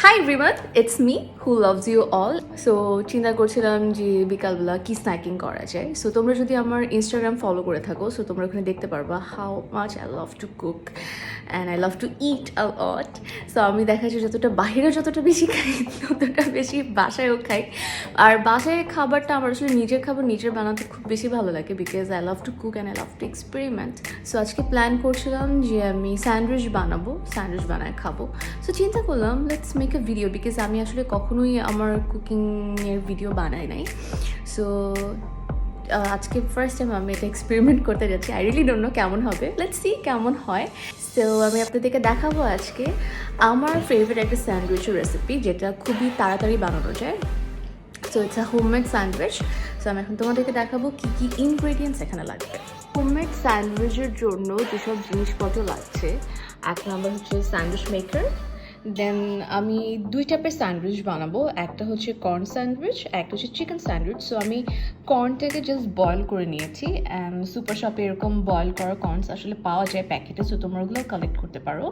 High everyone, it's me who loves you all. So চিন্তা করছিলাম যে বিকালবেলা কি স্ন্যাকিং করা যায়। সো তোমরা যদি আমার ইনস্টাগ্রাম ফলো করে থাকো, সো তোমরা ওখানে দেখতে পারবা how much I love to cook and I love to it a lot. So আমি দেখা যায় যতটা বাইরে যতটা বেশি খাই ততটা বেশি বাসায়ও খাই। আর বাসায় খাবারটা আমার আসলে নিজের খাবার নিজের বানাতে খুব বেশি ভালো লাগে, because I love to cook and I love to experiment. So আজকে প্ল্যান করছিলাম যে আমি স্যান্ডউইচ বানায় খাবো। সো চিন্তা করলাম let's make a video, because আমি আসলে কখনোই আমার কুকিংয়ের ভিডিও বানাই নাই। সো আজকে ফার্স্ট টাইম আমি এটা এক্সপেরিমেন্ট করতে যাচ্ছি। আই রিয়েলি ডোন্ট নো কেমন হবে, লেটস সি কেমন হয়। সো আমি আপনাদেরকে দেখাবো আজকে আমার ফেভারিট একটা স্যান্ডউইচের রেসিপি, যেটা খুবই তাড়াতাড়ি বানানো যায়। So it's a homemade sandwich. So আমি এখন তোমাদেরকে দেখাবো কী কী ইনগ্রেডিয়েন্টস এখানে লাগবে। হোমমেড স্যান্ডউইচের জন্য যেসব জিনিসপত্র লাগছে, এক নম্বর হচ্ছে স্যান্ডউইচ মেকার। দেন আমি দুই টাইপের স্যান্ডউইচ বানাবো, একটা হচ্ছে কর্ন স্যান্ডউইচ, একটা হচ্ছে চিকেন স্যান্ডউইচ। সো আমি কর্নটাকে জাস্ট বয়েল করে নিয়েছি, অ্যান্ড সুপার শপে এরকম বয়েল করা কর্নস আসলে পাওয়া যায় প্যাকেটে, সো তোমরা ওগুলো কালেক্ট করতে পারো।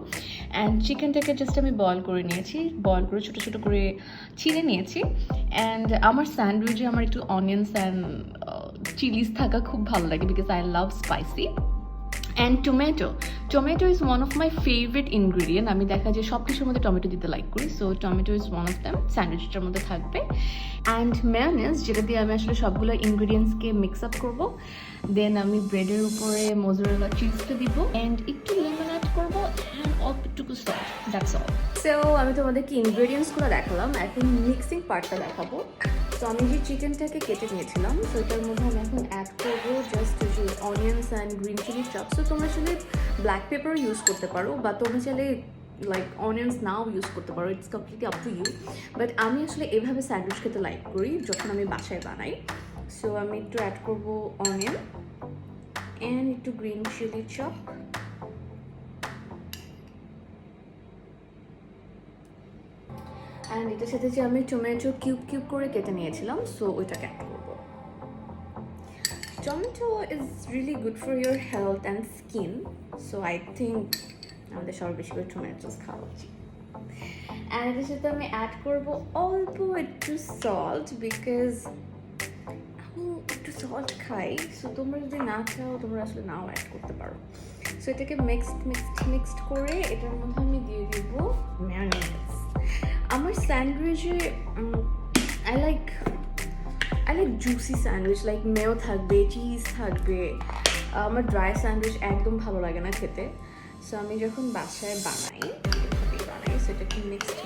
অ্যান্ড চিকেনটাকে জাস্ট আমি বয়েল করে নিয়েছি, বয়েল করে ছোটো ছোটো করে ছিঁড়ে নিয়েছি। অ্যান্ড আমার স্যান্ডউইচে আমার একটু অনিয়ন্স অ্যান্ড চিলিস থাকা খুব ভালো লাগে, because I love spicy. And tomato is one of my favourite ingredient. আমি দেখা যায় সব কিছুর মধ্যে টমেটো দিতে লাইক করি, so tomato is one of them স্যান্ডউইচটার মধ্যে থাকবে। অ্যান্ড মেয়োনেজ, যেটা দিয়ে আমি আসলে সবগুলো ইনগ্রিডিয়েন্টসকে মিক্স আপ করবো। দেন আমি ব্রেডের উপরে মোজারেলা চিজটা দিব, অ্যান্ড একটু লেমন অ্যাড করবো, অ্যান্ড অল্পটুকু সল্ট, দ্যাটস অল। সো আমি তোমাদেরকে ইনগ্রিডিয়েন্টসগুলো দেখালাম, এখন মিক্সিং পার্টটা দেখাবো। তো আমি যে চিকেনটাকে কেটে নিয়েছিলাম, সো এটার মধ্যে আমি এখন অ্যাড করবো জাস্ট যে onions and green chilli chops. তো তোমরা চাইলে ব্ল্যাক পেপারও ইউজ করতে পারো, বা তোমরা চাইলে লাইক অনিয়ন্স নাও ইউজ করতে পারো, it's completely up to you. But আমি আসলে এভাবে স্যান্ডউইচ খেতে লাইক করি যখন আমি বাসায় বানাই। সো আমি একটু অ্যাড করবো অনিয়ন অ্যান্ড একটু গ্রিন চিলি চপ, অ্যান্ড এটার সাথে যে আমি টমেটো কিউব কিউব করে কেটে নিয়েছিলাম, সো ওইটাকে অ্যাড করবো। Tomato is really good for your health and skin, so I think আমাদের সবার বেশি করে টমেটোস খাওয়া উচিত। অ্যান্ড এটার সাথে আমি অ্যাড করবো অল্প একটু সল্ট, বিকজ আমি একটু সল্ট খাই। সো তোমরা যদি না চাও তোমরা আসলে নাও অ্যাড করতে পারো। সো এটাকে মিক্সড করে এটার মধ্যে আমি দিয়ে দিব মেয়োনেজ। আমার স্যান্ডউইচে I like juicy sandwich, like mayo থাকবে, চিজ থাকবে। আমার ড্রাই স্যান্ডউইচ একদম ভালো লাগে না খেতে। সো আমি যখন বাসায় বানাই সেটাকে মিক্সড।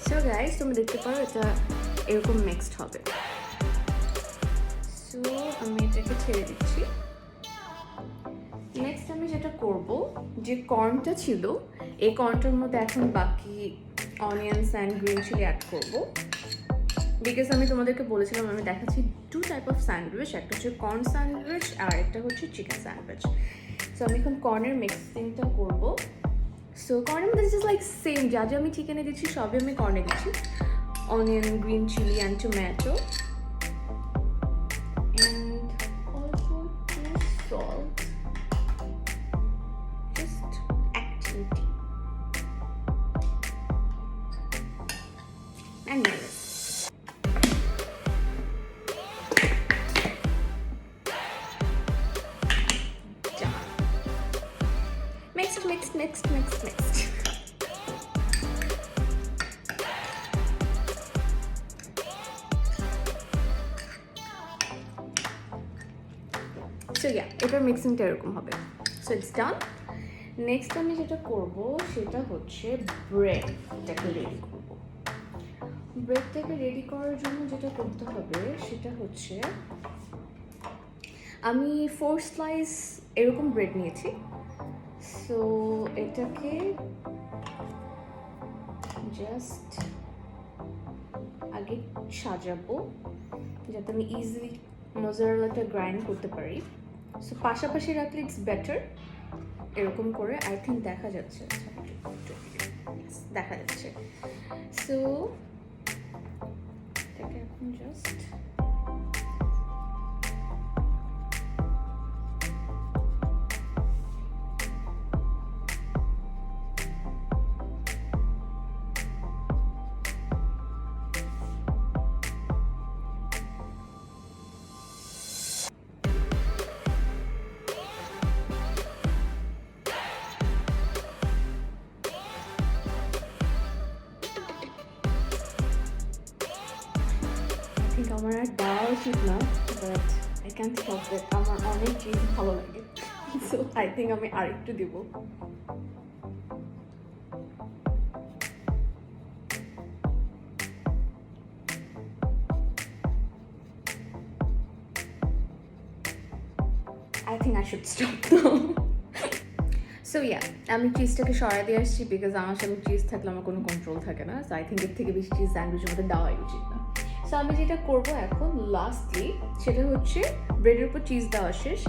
সো গাইস, তুমি দেখতে পারো এটা এরকম মিক্সড হবে। সো আমি এটাকে ছেড়ে দিচ্ছি। নেক্সট আমি যেটা করব, যে কর্নটা ছিল এই কর্নটার মধ্যে এখন বাকি onions and green chilli add করবো, বিকজ আমি তোমাদেরকে বলেছিলাম আমি দেখাচ্ছি টু টাইপ অফ স্যান্ডউইচ, একটা হচ্ছে কর্ন স্যান্ডউইচ আর একটা হচ্ছে চিকেন স্যান্ডউইচ। সো আমি এখন কর্নের মিক্সিংটা করবো। সো কর্নের মধ্যে জাস্ট লাইক সেম যা যা আমি চিকেনে দিচ্ছি সবই আমি কর্নে দিচ্ছি, onion, green chilli and tomato, and অল্প salt, just activity and mayonnaise. Done. Mixed. So yeah, এটার মিক্সিংটা এরকম হবে। So it's done. নেক্সট আমি যেটা করব সেটা হচ্ছে ব্রেডটাকে রেডি করব। ব্রেডটাকে রেডি করার জন্য যেটা করতে হবে সেটা হচ্ছে আমি 4 স্লাইস এরকম ব্রেড নিয়েছি। সো এটাকে জাস্ট আগে সাজাবো যাতে আমি ইজিলি মোজারেলাটা গ্রাইন্ড করতে পারি। সো পাশাপাশি রাখলে ইটস বেটার, এরকম করে। আই থিঙ্ক দেখা যাচ্ছে, দেখা যাচ্ছে। সো এটাকে এখন জাস্ট আমার দেওয়া উচিত না, but I can't help it, আমার অনেক চিজ ভালো লাগে, সো আই থিঙ্ক আমি আরেকটু দিব। I think I should stop though. So yeah, আমি চিজটাকে সরাই দিয়ে আসছি বিকজ আমার সাথে চিজ থাকলে আমার কোনো কন্ট্রোল থাকে না। সো আই থিঙ্ক এর থেকে বেশি চিজ স্যান্ডউইচের মধ্যে দেওয়াই উচিত না। সো আমি যেটা করবো এখন লাস্টলি সেটা হচ্ছে ব্রেডের উপর চিজ দেওয়া শেষ,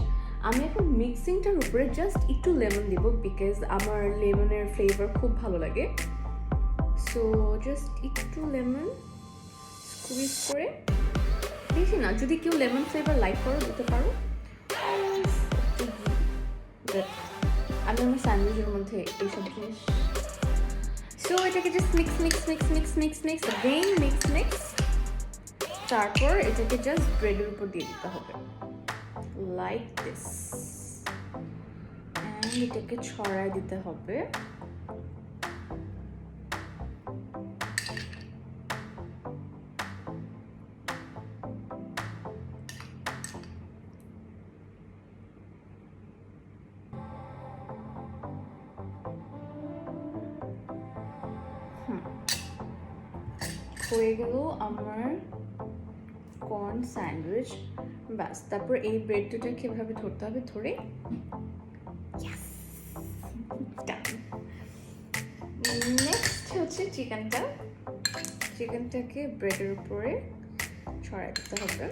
আমি এখন মিক্সিংটার উপরে জাস্ট একটু লেমন দিব বিকজ আমার লেমনের ফ্লেভার খুব ভালো লাগে। সো জাস্ট একটু লেমন স্কুইজ করে, বেশি না, যদি কেউ লেমন ফ্লেভার লাইক করো দিতে পারো। আমি আমার স্যান্ডউইচের মধ্যে এইসব জিনিস, সো এটাকে just mix mix mix mix mix mix again mix mix, তারপর এটাকে জাস্ট ব্রেডের উপর দিয়ে দিতে হবে লাইক দিস, অ্যান্ড এটাকে ছড়ায় দিতে হবে। হয়ে গেল আমার কর্ন স্যান্ডউইচ, ব্যাস। তারপর এই ব্রেড দুটো কীভাবে ধরতে হবে, ধরে নেক্সট হচ্ছে চিকেনটাকে ব্রেডের উপরে ছড়াই দিতে হবে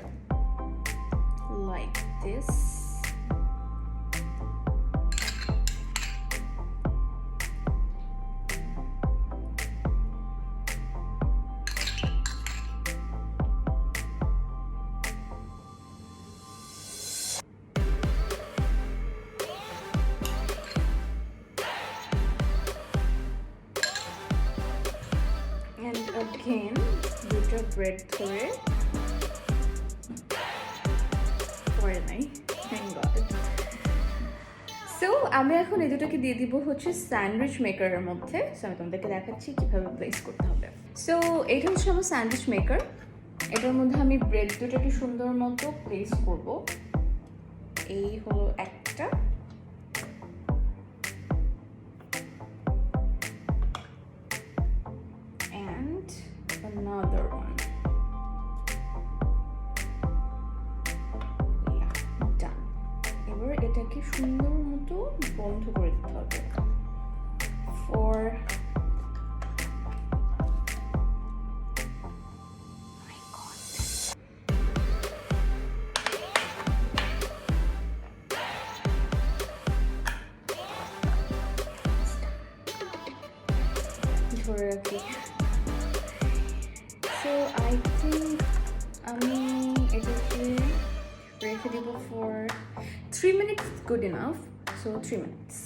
লাইক দিস। And again, দুটো ব্রেড ধরে পরে নাই, থ্যাংক গড। সো আমি এখন এই দুটোকে দিয়ে দিব হচ্ছে স্যান্ডউইচ মেকারের মধ্যে। সো আমি তোমাদেরকে দেখাচ্ছি কীভাবে প্লেস করতে হবে। সো এটা হচ্ছে আমার স্যান্ডউইচ মেকার, এটার মধ্যে আমি ব্রেড দুটোকে সুন্দর মতো প্লেস করব। এই হলো একটা, another one. Yeah, done. এবার এটাকে সুন্দর মতো বন্ধ করে দিতে হবে for my god. ধরে রাখি। So I think আমি এটাকে রেখে দিব for 3 minutes, good enough. So 3 minutes.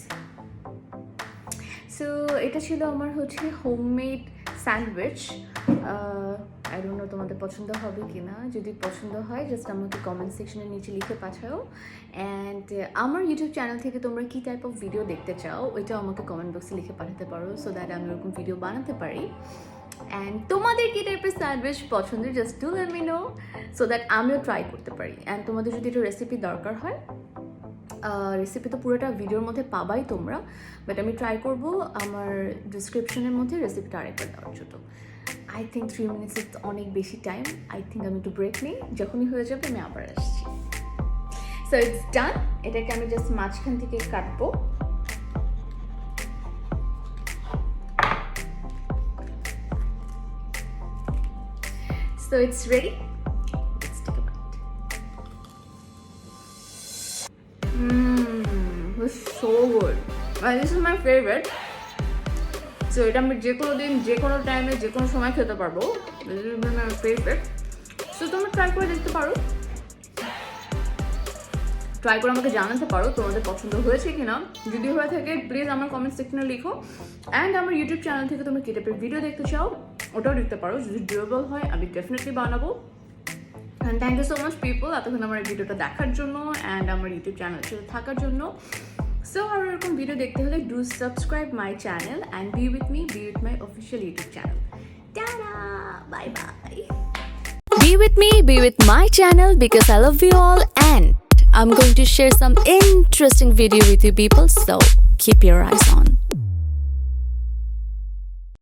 So এটা ছিল আমার হচ্ছে homemade sandwich. I don't know তোমাদের পছন্দ হবে কি না, যদি পছন্দ হয় জাস্ট আমাকে কমেন্ট সেকশনের নিচে লিখে পাঠাও। অ্যান্ড আমার ইউটিউব চ্যানেল থেকে তোমরা কী টাইপ অফ ভিডিও দেখতে চাও ওইটাও আমাকে কমেন্ট বক্সে লিখে পাঠাতে পারো, সো দ্যাট আমি ওরকম ভিডিও বানাতে পারি। অ্যান্ড তোমাদের কী টাইপের স্যান্ডউইচ পছন্দের just do let me no, so that আমিও ট্রাই করতে পারি। অ্যান্ড তোমাদের যদি একটা রেসিপি দরকার হয়, রেসিপি তো পুরোটা ভিডিওর মধ্যে পাবাই তোমরা, বাট আমি ট্রাই করব আমার ডিসক্রিপশনের মধ্যে রেসিপিটা আরেকবার দেওয়ার জন্য। আই থিঙ্ক 3 minutes অনেক বেশি টাইম, আই থিঙ্ক আমি একটু ব্রেক নিই, যখনই হয়ে যাবে আমি আবার আসছি। সো ইটস ডান, এটাকে আমি জাস্ট মাঝখান থেকে কাটবো। So it's ready. Let's take a bite. It's so good. This is my favorite. So এটা আমি যে কোনো দিন, যে কোনো টাইমে, যে কোনো সময় খেতে পারবো। This is my favorite. So তোমরা ট্রাই করে দেখতে পারো, ট্রাই করে আমাকে জানাতে পারো তোমাদের পছন্দ হয়েছে কিনা। যদি হয়ে থাকে প্লিজ আমার কমেন্ট সেকশনে লিখো। অ্যান্ড আমার ইউটিউব চ্যানেল থেকে তোমরা কী টাইপের ভিডিও দেখতে চাও ওটাও দেখতে পারো, যদি ডিউরেবল হয় আমি ডেফিনেটলি বানাবো। And thank you so much people এতক্ষণ আমার এই ভিডিওটা দেখার জন্য অ্যান্ড আমার ইউটিউব চ্যানেলের সাথে থাকার জন্য। সো আর এরকম ভিডিও দেখতে হলে do subscribe my channel and B with me, B with my official YouTube channel. Tata, bye bye. be with me, be with my channel because I love you all and I'm going to share some interesting video with you people, so keep your eyes on.